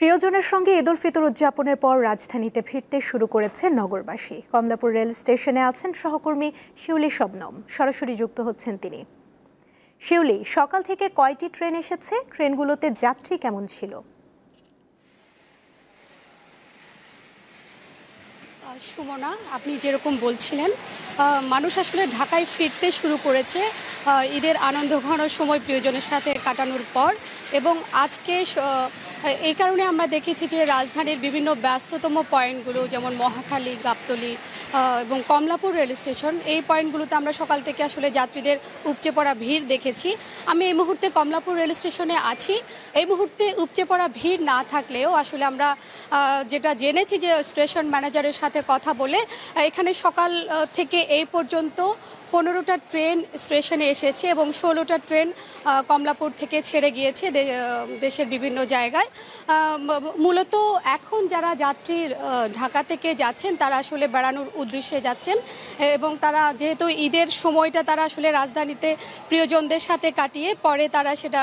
প্রিয়জনের সঙ্গে ঈদ উল ফিতর উদযাপনের পর রাজধানীতে ফিরতে শুরু করেছে নগরবাসী। কমলাপুর রেল স্টেশনে আছেন সহকর্মী শিউলি শবনম, সরাসরি যুক্ত হচ্ছেন তিনি। শিউলি, সকাল থেকে কয়টি ট্রেন এসেছে? ট্রেনগুলোতে যাত্রী কেমন ছিল? সুমনা, আপনি যেরকম বলছিলেন, মানুষ আসলে ঢাকায় ফিরতে শুরু করেছে ঈদের আনন্দঘন সময় প্রিয়জনের সাথে কাটানোর পর। এবং আজকে এই কারণে আমরা দেখেছি যে রাজধানীর বিভিন্ন ব্যস্ততম পয়েন্টগুলো, যেমন মহাখালী, গাবতলী এবং কমলাপুর রেল স্টেশন, এই পয়েন্টগুলোতে আমরা সকাল থেকে আসলে যাত্রীদের উপচে পড়া ভিড় দেখেছি। আমি এই মুহূর্তে কমলাপুর রেল স্টেশনে আছি। এই মুহূর্তে উপচে পড়া ভিড় না থাকলেও আসলে আমরা যেটা জেনেছি যে স্টেশন ম্যানেজারের সাথে কথা বলে, এখানে সকাল থেকে এই পর্যন্ত 15টা ট্রেন স্টেশনে এসেছে এবং 16টা ট্রেন কমলাপুর থেকে ছেড়ে গিয়েছে দেশের বিভিন্ন জায়গায়। মূলত এখন যারা যাত্রী ঢাকা থেকে যাচ্ছেন তারা আসলে বেড়ানোর উদ্দেশ্যে যাচ্ছেন এবং তারা যেহেতু ঈদের সময়টা তারা আসলে রাজধানীতে প্রিয়জনদের সাথে কাটিয়ে পরে তারা সেটা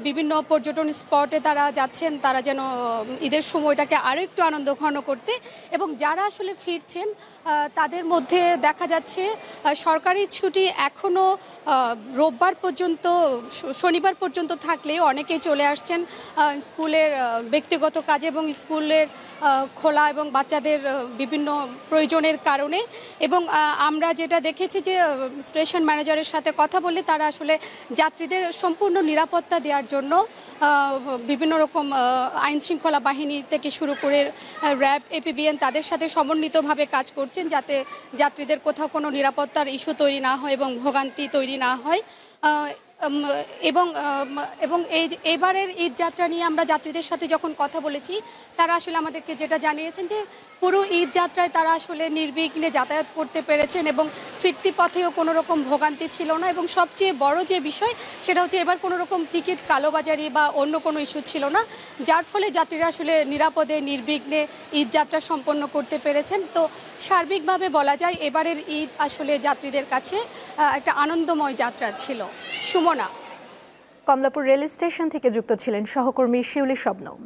বিভিন্ন পর্যটন স্পটে তারা যাচ্ছেন, তারা যেন ঈদের সময়টাকে আরও একটু আনন্দঘন করতে। এবং যারা আসলে ফিরছেন তাদের মধ্যে দেখা যাচ্ছে সরকারি ছুটি এখনও রোববার পর্যন্ত, শনিবার পর্যন্ত থাকলেও অনেকেই চলে আসছেন স্কুলের ব্যক্তিগত কাজে এবং স্কুলের খোলা এবং বাচ্চাদের বিভিন্ন প্রয়োজনের কারণে। এবং আমরা যেটা দেখেছি যে স্টেশন ম্যানেজারের সাথে কথা বলে তারা আসলে যাত্রীদের সম্পূর্ণ নিরাপত্তা দেওয়ার জন্য বিভিন্ন রকম আইন শৃঙ্খলা বাহিনী থেকে শুরু করে র্যাব, এপিবিএন তাদের সাথে সমন্বিতভাবে কাজ করছেন, যাতে যাত্রীদের কোথাও কোনো নিরাপত্তার ইস্যু তৈরি না হয় এবং ভোগান্তি তৈরি না হয়। এবং এবারের ঈদ যাত্রা নিয়ে আমরা যাত্রীদের সাথে যখন কথা বলেছি, তারা আসলে আমাদেরকে যেটা জানিয়েছেন যে পুরো ঈদ যাত্রায় তারা আসলে নির্বিঘ্নে যাতায়াত করতে পেরেছেন এবং ফিরতি পথেও কোনো রকম ভোগান্তি ছিল না। এবং সবচেয়ে বড় যে বিষয় সেটা হচ্ছে এবার কোনো রকম টিকিট কালোবাজারি বা অন্য কোনো ইস্যু ছিল না, যার ফলে যাত্রীরা আসলে নিরাপদে নির্বিঘ্নে ঈদ যাত্রা সম্পন্ন করতে পেরেছেন। তো সার্বিকভাবে বলা যায় এবারের ঈদ আসলে যাত্রীদের কাছে একটা আনন্দময় যাত্রা ছিল। সুমনা, কমলাপুর রেল স্টেশন থেকে যুক্ত ছিলেন সহকর্মী শিউলি শবনম।